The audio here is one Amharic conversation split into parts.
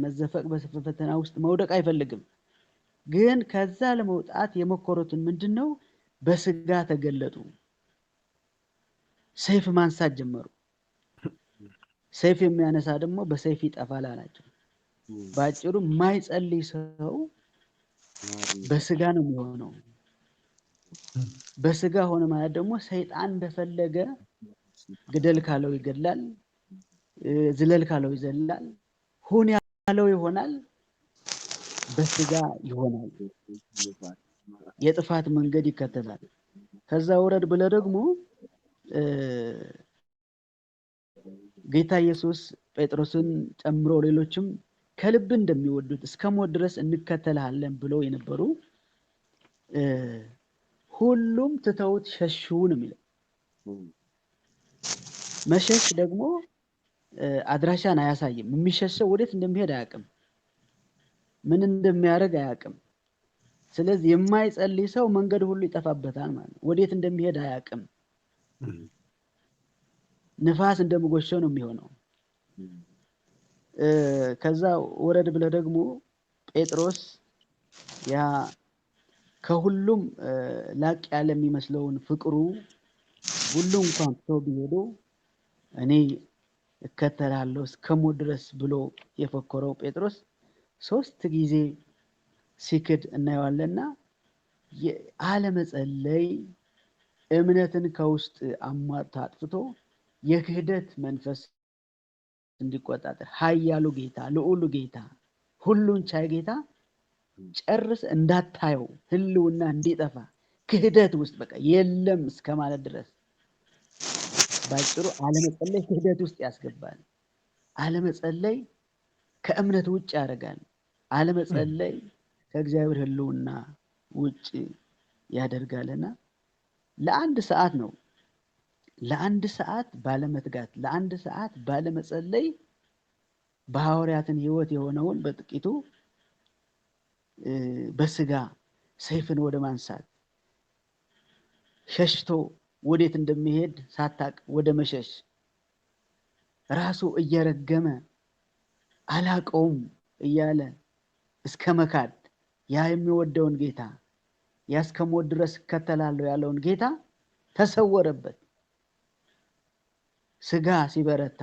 መዘፈቅ በፈተና ውስጥ መውደቅ አይፈልግም። ግን ከዛ ለመውጣት የመኮረቱን ምንድነው በስጋ ተገለጡ። ሰይፍ ማንሳት ጀመሩ። ሰይፍ የሚያነሳ ደግሞ በሰይፍ ይጠፋል አላቸው። ባጭሩ የማይጸልይ ሰው በስጋ ነው የሚሆነው። በስጋ ሆነ ማለት ደግሞ ሰይጣን እንደፈለገ ግደል ካለው ይገድላል፣ ዝለል ካለው ይዘላል፣ ሁን ያለው ይሆናል፣ በስጋ ይሆናል። የጥፋት መንገድ ይከተላል። ከዛ ወረድ ብለ ደግሞ ጌታ ኢየሱስ ጴጥሮስን ጨምሮ ሌሎችም ከልብ እንደሚወዱት እስከ ሞት ድረስ እንከተልሃለን ብለው የነበሩ ሁሉም ትተውት ሸሹ ነው የሚለው። መሸሽ ደግሞ አድራሻን አያሳይም። የሚሸሸው ወዴት እንደሚሄድ አያውቅም፣ ምን እንደሚያደርግ አያውቅም። ስለዚህ የማይጸልይ ሰው መንገድ ሁሉ ይጠፋበታል ማለት ነው። ወዴት እንደሚሄድ አያውቅም። ንፋስ እንደምጎሸው ነው የሚሆነው። ከዛ ወረድ ብለ ደግሞ ጴጥሮስ ያ ከሁሉም ላቅ ያለ የሚመስለውን ፍቅሩ ሁሉ እንኳን ሰው ቢሄዱ እኔ እከተላለሁ እስከ ሞት ድረስ ብሎ የፈከረው ጴጥሮስ 3 ጊዜ ሲክድ እናየዋለና አለመጸለይ እምነትን ከውስጥ አሟጣ አጥፍቶ የክህደት መንፈስ እንዲቆጣጠር ኃያሉ ጌታ ልዑሉ ጌታ ሁሉን ቻይ ጌታ ጨርስ እንዳታየው ህልውና እንዲጠፋ ክህደት ውስጥ በቃ የለም እስከ ማለት ድረስ ባጭሩ አለመጸለይ ክህደት ውስጥ ያስገባል። አለመጸለይ ከእምነት ውጭ ያደርጋል። አለመጸለይ ከእግዚአብሔር ህልውና ውጭ ያደርጋልና ለአንድ ሰዓት ነው ለአንድ ሰዓት ባለመትጋት ለአንድ ሰዓት ባለመጸለይ በሐዋርያትን ህይወት የሆነውን በጥቂቱ በስጋ ሰይፍን ወደ ማንሳት ሸሽቶ ወዴት እንደሚሄድ ሳታቅ ወደ መሸሽ ራሱ እየረገመ አላቀውም እያለ እስከ መካድ ያ የሚወደውን ጌታ ያስከሞት ድረስ ከተላለሁ ያለውን ጌታ ተሰወረበት። ስጋ ሲበረታ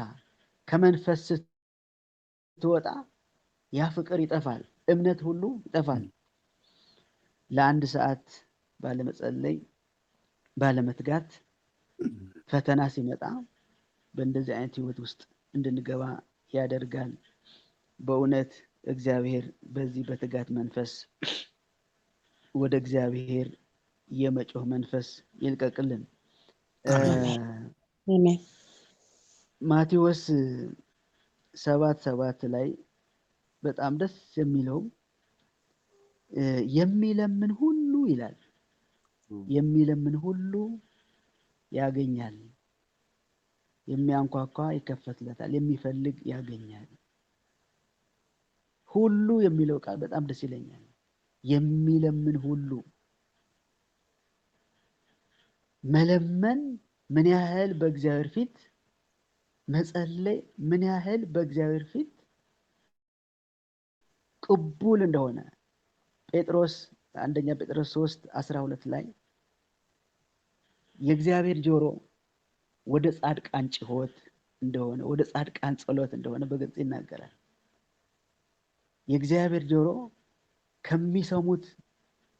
ከመንፈስ ስትወጣ ያ ፍቅር ይጠፋል፣ እምነት ሁሉ ይጠፋል። ለአንድ ሰዓት ባለመጸለይ ባለመትጋት ፈተና ሲመጣ በእንደዚህ አይነት ህይወት ውስጥ እንድንገባ ያደርጋል። በእውነት እግዚአብሔር በዚህ በትጋት መንፈስ ወደ እግዚአብሔር የመጮህ መንፈስ ይልቀቅልን። አሜን። ማቴዎስ 7:7 ላይ በጣም ደስ የሚለው የሚለምን ሁሉ ይላል፣ የሚለምን ሁሉ ያገኛል፣ የሚያንኳኳ ይከፈትለታል፣ የሚፈልግ ያገኛል። ሁሉ የሚለው ቃል በጣም ደስ ይለኛል። የሚለምን ሁሉ መለመን ምን ያህል በእግዚአብሔር ፊት መጸለይ ምን ያህል በእግዚአብሔር ፊት ቅቡል እንደሆነ ጴጥሮስ አንደኛ ጴጥሮስ 3:12 ላይ የእግዚአብሔር ጆሮ ወደ ጻድቃን ጩኸት እንደሆነ ወደ ጻድቃን ጸሎት እንደሆነ በግልጽ ይናገራል። የእግዚአብሔር ጆሮ ከሚሰሙት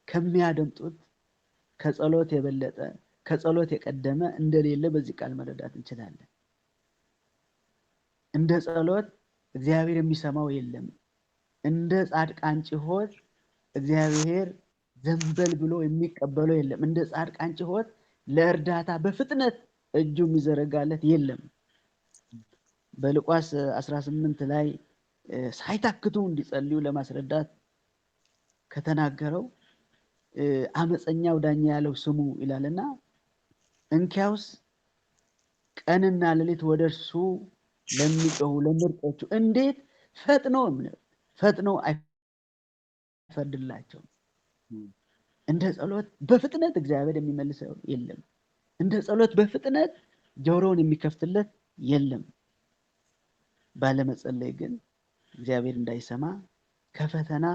ከሚያደምጡት ከጸሎት የበለጠ ከጸሎት የቀደመ እንደሌለ በዚህ ቃል መረዳት እንችላለን። እንደ ጸሎት እግዚአብሔር የሚሰማው የለም። እንደ ጻድቃን ጩኸት እግዚአብሔር ዘንበል ብሎ የሚቀበለው የለም። እንደ ጻድቃን ጩኸት ለእርዳታ በፍጥነት እጁ የሚዘረጋለት የለም። በሉቃስ 18 ላይ ሳይታክቱ እንዲጸልዩ ለማስረዳት ከተናገረው አመፀኛው ዳኛ ያለው ስሙ ይላልና እንኪያውስ ቀንና ሌሊት ወደርሱ ለሚጮሁ ለምርጦቹ እንዴት ፈጥኖ አይፈርድላቸው። እንደ ጸሎት በፍጥነት እግዚአብሔር የሚመልሰው የለም። እንደ ጸሎት በፍጥነት ጆሮውን የሚከፍትለት የለም። ባለመጸለይ ግን እግዚአብሔር እንዳይሰማ ከፈተና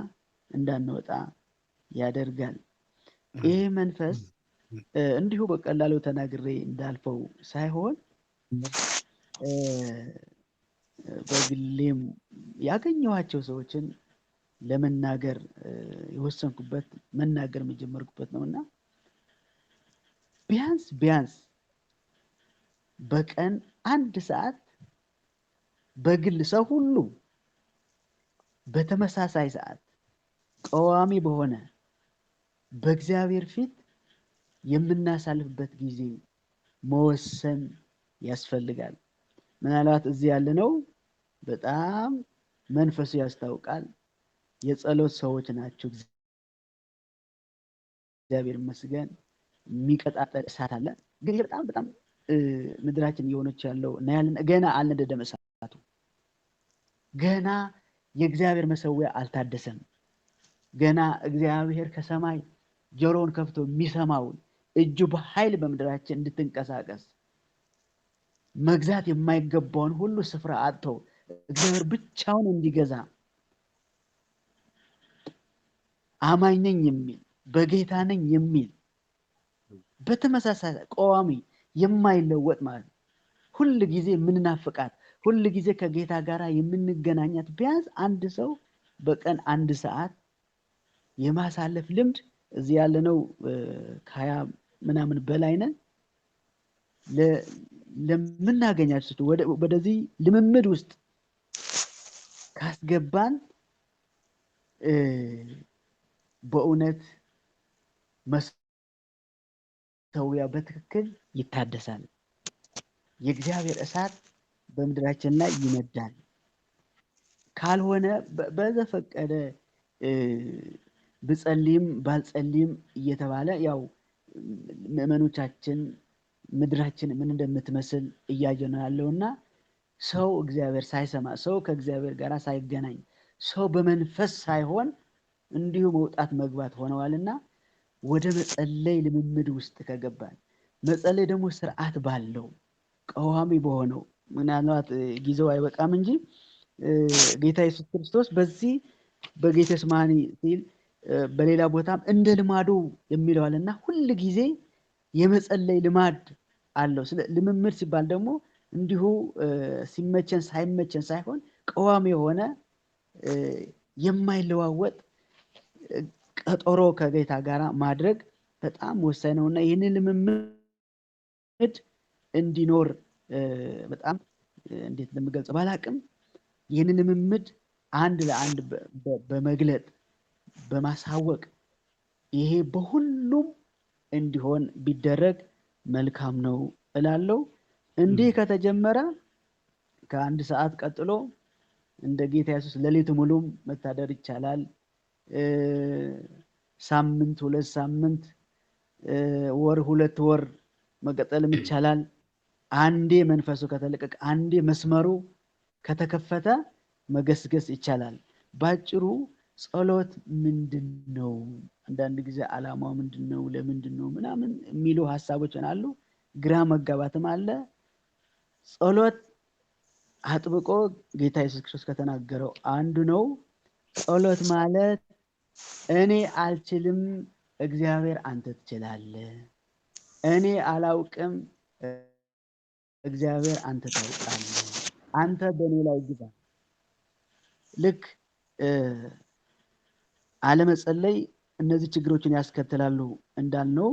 እንዳንወጣ ያደርጋል። ይህ መንፈስ እንዲሁ በቀላሉ ተናግሬ እንዳልፈው ሳይሆን በግሌም ያገኘኋቸው ሰዎችን ለመናገር የወሰንኩበት መናገር የጀመርኩበት ነውና ቢያንስ በቀን 1 ሰዓት በግል ሰው ሁሉ በተመሳሳይ ሰዓት ቀዋሚ በሆነ በእግዚአብሔር ፊት የምናሳልፍበት ጊዜ መወሰን ያስፈልጋል። ምናልባት እዚህ ያለነው በጣም መንፈሱ ያስታውቃል። የጸሎት ሰዎች ናቸው። እግዚአብሔር ይመስገን። የሚቀጣጠል እሳት አለ። ግን በጣም ምድራችን እየሆነች ያለው እና ያለን ገና አልነደደም እሳቱ። ገና የእግዚአብሔር መሰዊያ አልታደሰም። ገና እግዚአብሔር ከሰማይ ጆሮውን ከፍቶ የሚሰማውን እጁ በኃይል በምድራችን እንድትንቀሳቀስ መግዛት የማይገባውን ሁሉ ስፍራ አጥቶ እግዚአብሔር ብቻውን እንዲገዛ አማኝ ነኝ የሚል በጌታ ነኝ የሚል በተመሳሳይ ቀዋሚ የማይለወጥ ማለት ነው። ሁል ጊዜ የምንናፍቃት ሁል ጊዜ ከጌታ ጋር የምንገናኛት ቢያንስ አንድ ሰው በቀን 1 ሰዓት የማሳለፍ ልምድ እዚህ ያለነው 20 ምናምን በላይ ነን። ለምናገኛቸው ወደዚህ ልምምድ ውስጥ ካስገባን በእውነት መሰዊያ በትክክል ይታደሳል። የእግዚአብሔር እሳት በምድራችን ላይ ይነዳል። ካልሆነ በዘፈቀደ ብጸልይም ባልጸልይም እየተባለ ያው ምዕመኖቻችን ምድራችን ምን እንደምትመስል እያየን ነው ያለውና ሰው እግዚአብሔር ሳይሰማ ሰው ከእግዚአብሔር ጋር ሳይገናኝ ሰው በመንፈስ ሳይሆን እንዲሁ መውጣት መግባት ሆነዋልና ወደ መጸለይ ልምምድ ውስጥ ከገባን መጸለይ ደግሞ ስርዓት ባለው ቀዋሚ በሆነው ምናልባት ጊዜው አይበቃም እንጂ ጌታ ኢየሱስ ክርስቶስ በዚህ በጌቴስማኒ ሲል በሌላ ቦታም እንደ ልማዱ የሚለዋልና ሁሉ ጊዜ የመጸለይ ልማድ አለው። ልምምድ ሲባል ደግሞ እንዲሁ ሲመቸን ሳይመቸን ሳይሆን ቀዋሚ የሆነ የማይለዋወጥ ቀጠሮ ከጌታ ጋር ማድረግ በጣም ወሳኝ ነውና ይህንን ልምምድ እንዲኖር በጣም እንዴት እንደምገልጽ ባላቅም ይህንን ልምምድ አንድ ለአንድ በመግለጥ በማሳወቅ ይሄ በሁሉም እንዲሆን ቢደረግ መልካም ነው እላለሁ። እንዲህ ከተጀመረ ከ1 ሰዓት ቀጥሎ እንደ ጌታ ኢየሱስ ሌሊት ሙሉም መታደር ይቻላል። ሳምንት 2 ሳምንት ወር 2 ወር መቀጠልም ይቻላል። አንዴ መንፈሱ ከተለቀቀ አንዴ መስመሩ ከተከፈተ መገስገስ ይቻላል። ባጭሩ ጸሎት ምንድነው? አንዳንድ ጊዜ ዓላማው ምንድነው? ለምንድነው ምናምን የሚሉ ሐሳቦች አሉ። ግራ መጋባትም አለ። ጸሎት አጥብቆ ጌታ ኢየሱስ ክርስቶስ ከተናገረው አንዱ ነው። ጸሎት ማለት እኔ አልችልም፣ እግዚአብሔር አንተ ትችላለህ። እኔ አላውቅም፣ እግዚአብሔር አንተ ታውቃለህ። አንተ በእኔ ላይ ግዛ። ልክ አለመጸለይ እነዚህ ችግሮችን ያስከትላሉ እንዳልነው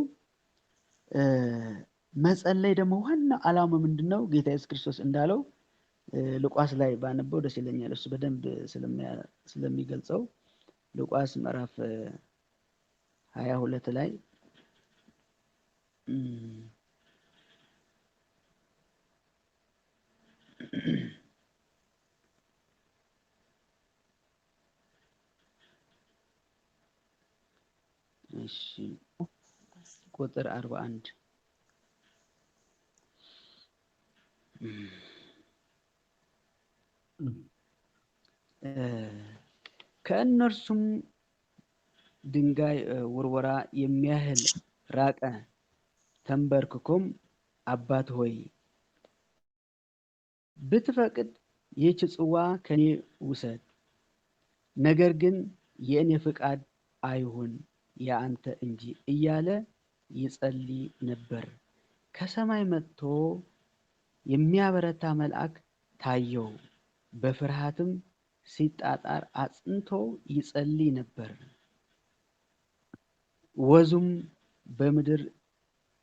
መጸለይ ደግሞ ዋናው ዓላማው ምንድነው? ጌታ ኢየሱስ ክርስቶስ እንዳለው ሉቃስ ላይ ባነበው ደስ ይለኛል። እሱ በደንብ ስለሚገልጸው ሉቃስ ምዕራፍ 22 ላይ እሺ ቁጥር 41 ከእነርሱም ድንጋይ ውርወራ የሚያህል ራቀ። ተንበርክኮም አባት ሆይ ብትፈቅድ ይህች ጽዋ ከኔ ውሰድ፣ ነገር ግን የእኔ ፍቃድ አይሁን የአንተ እንጂ እያለ ይጸልይ ነበር። ከሰማይ መጥቶ የሚያበረታ መልአክ ታየው። በፍርሃትም ሲጣጣር አጽንቶ ይጸልይ ነበር። ወዙም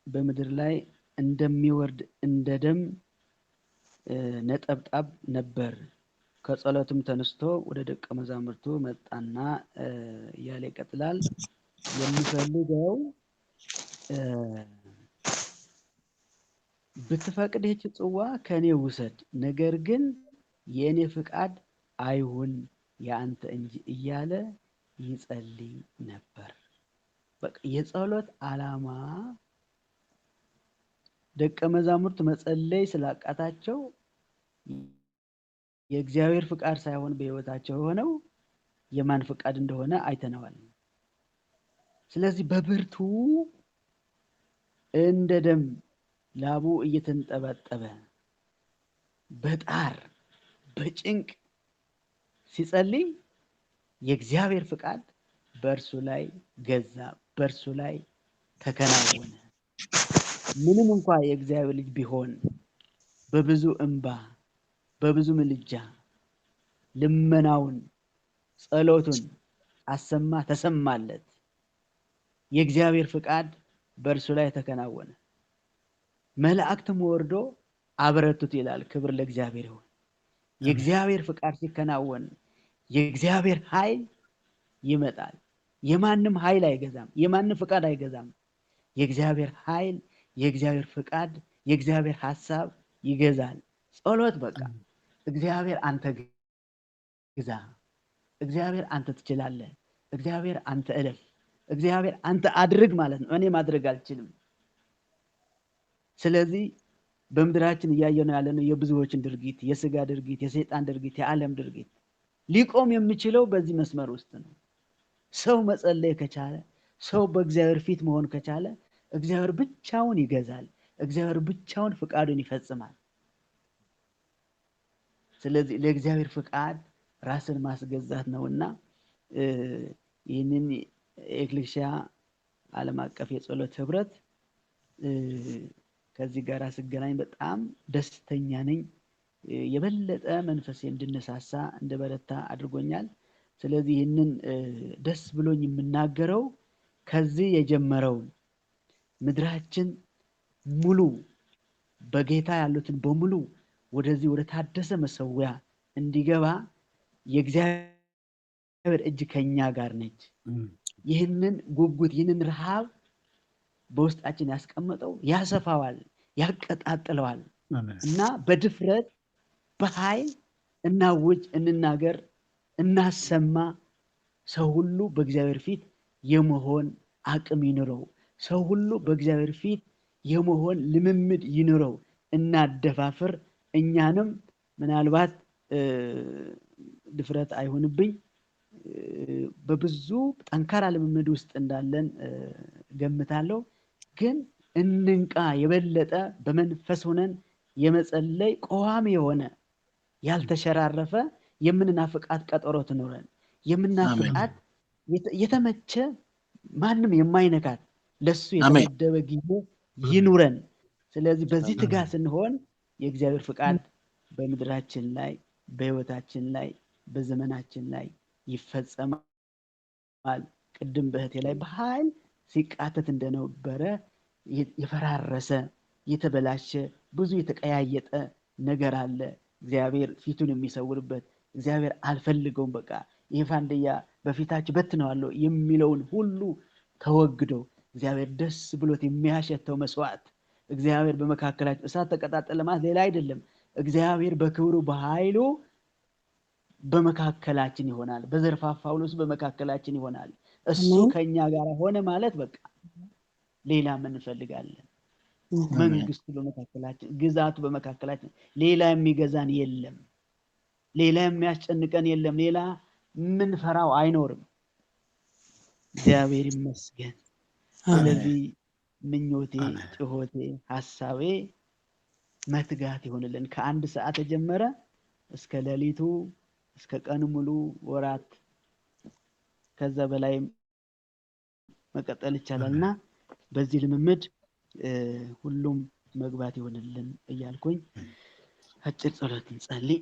በምድር ላይ እንደሚወርድ እንደ ደም ነጠብጣብ ነበር። ከጸሎቱም ተነስቶ ወደ ደቀ መዛሙርቱ መጣና እያለ ይቀጥላል። የሚፈልገው ብትፈቅድ ይህች ጽዋ ከእኔ ውሰድ፣ ነገር ግን የእኔ ፍቃድ አይሁን የአንተ እንጂ እያለ ይጸልይ ነበር። በቃ የጸሎት ዓላማ ደቀ መዛሙርት መጸለይ ስላቃታቸው የእግዚአብሔር ፍቃድ ሳይሆን በሕይወታቸው የሆነው የማን ፍቃድ እንደሆነ አይተነዋል። ስለዚህ በብርቱ እንደ ደም ላቡ እየተንጠባጠበ በጣር በጭንቅ ሲጸልይ የእግዚአብሔር ፍቃድ በእርሱ ላይ ገዛ፣ በእርሱ ላይ ተከናወነ። ምንም እንኳ የእግዚአብሔር ልጅ ቢሆን በብዙ እንባ በብዙ ምልጃ ልመናውን ጸሎቱን አሰማ፣ ተሰማለት። የእግዚአብሔር ፍቃድ በእርሱ ላይ ተከናወነ። መላእክትም ወርዶ አበረቱት ይላል። ክብር ለእግዚአብሔር ይሁን። የእግዚአብሔር ፍቃድ ሲከናወን የእግዚአብሔር ኃይል ይመጣል። የማንም ኃይል አይገዛም፣ የማንም ፍቃድ አይገዛም። የእግዚአብሔር ኃይል፣ የእግዚአብሔር ፍቃድ፣ የእግዚአብሔር ሐሳብ ይገዛል። ጸሎት በቃ እግዚአብሔር አንተ ግዛ፣ እግዚአብሔር አንተ ትችላለህ፣ እግዚአብሔር አንተ እለፍ፣ እግዚአብሔር አንተ አድርግ ማለት ነው። እኔ ማድረግ አልችልም። ስለዚህ በምድራችን እያየነው ያለነው የብዙዎችን ድርጊት፣ የስጋ ድርጊት፣ የሰይጣን ድርጊት፣ የዓለም ድርጊት ሊቆም የሚችለው በዚህ መስመር ውስጥ ነው። ሰው መጸለይ ከቻለ፣ ሰው በእግዚአብሔር ፊት መሆን ከቻለ እግዚአብሔር ብቻውን ይገዛል። እግዚአብሔር ብቻውን ፍቃዱን ይፈጽማል። ስለዚህ ለእግዚአብሔር ፍቃድ ራስን ማስገዛት ነውና ይህንን ኤክሌሲያ ዓለም አቀፍ የጸሎት ህብረት ከዚህ ጋር ስገናኝ በጣም ደስተኛ ነኝ። የበለጠ መንፈሴ እንድነሳሳ እንደበረታ አድርጎኛል። ስለዚህ ይህንን ደስ ብሎኝ የምናገረው ከዚህ የጀመረውን ምድራችን ሙሉ በጌታ ያሉትን በሙሉ ወደዚህ ወደ ታደሰ መሰዊያ እንዲገባ የእግዚአብሔር እጅ ከኛ ጋር ነች። ይህንን ጉጉት ይህንን ረሃብ በውስጣችን ያስቀመጠው ያሰፋዋል፣ ያቀጣጥለዋል እና በድፍረት በኃይል እናውጅ፣ እንናገር፣ እናሰማ። ሰው ሁሉ በእግዚአብሔር ፊት የመሆን አቅም ይኑረው። ሰው ሁሉ በእግዚአብሔር ፊት የመሆን ልምምድ ይኑረው። እናደፋፍር። እኛንም ምናልባት ድፍረት አይሆንብኝ በብዙ ጠንካራ ልምምድ ውስጥ እንዳለን ገምታለሁ። ግን እንንቃ። የበለጠ በመንፈስ ሆነን የመጸለይ ቋሚ የሆነ ያልተሸራረፈ የምንናፍቃት ቀጠሮ ትኖረን። የምንናፍቃት የተመቸ ማንም የማይነካት ለሱ የተመደበ ጊዜ ይኑረን። ስለዚህ በዚህ ትጋት ስንሆን የእግዚአብሔር ፍቃድ በምድራችን ላይ በሕይወታችን ላይ በዘመናችን ላይ ይፈጸማል። ቅድም በእህቴ ላይ በኃይል ሲቃተት እንደነበረ የፈራረሰ የተበላሸ ብዙ የተቀያየጠ ነገር አለ። እግዚአብሔር ፊቱን የሚሰውርበት እግዚአብሔር አልፈልገውም፣ በቃ ይህ ፋንድያ በፊታችሁ በትነዋለሁ የሚለውን ሁሉ ተወግዶ እግዚአብሔር ደስ ብሎት የሚያሸተው መስዋዕት እግዚአብሔር በመካከላችን እሳት ተቀጣጠለ ማለት ሌላ አይደለም። እግዚአብሔር በክብሩ በኃይሉ በመካከላችን ይሆናል። በዘርፋፋው ልብሱ በመካከላችን ይሆናል። እሱ ከኛ ጋር ሆነ ማለት በቃ ሌላ ምን እንፈልጋለን? መንግስቱ በመካከላችን፣ ግዛቱ በመካከላችን፣ ሌላ የሚገዛን የለም፣ ሌላ የሚያስጨንቀን የለም፣ ሌላ ምንፈራው አይኖርም። እግዚአብሔር ይመስገን። ስለዚህ ምኞቴ፣ ጭሆቴ፣ ሐሳቤ መትጋት ይሆንልን። ከአንድ ሰዓት ተጀመረ እስከ ሌሊቱ እስከ ቀኑ ሙሉ ወራት ከዛ በላይ መቀጠል ይቻላልና በዚህ ልምምድ ሁሉም መግባት ይሆንልን እያልኩኝ አጭር ጸሎት እንጸልይ።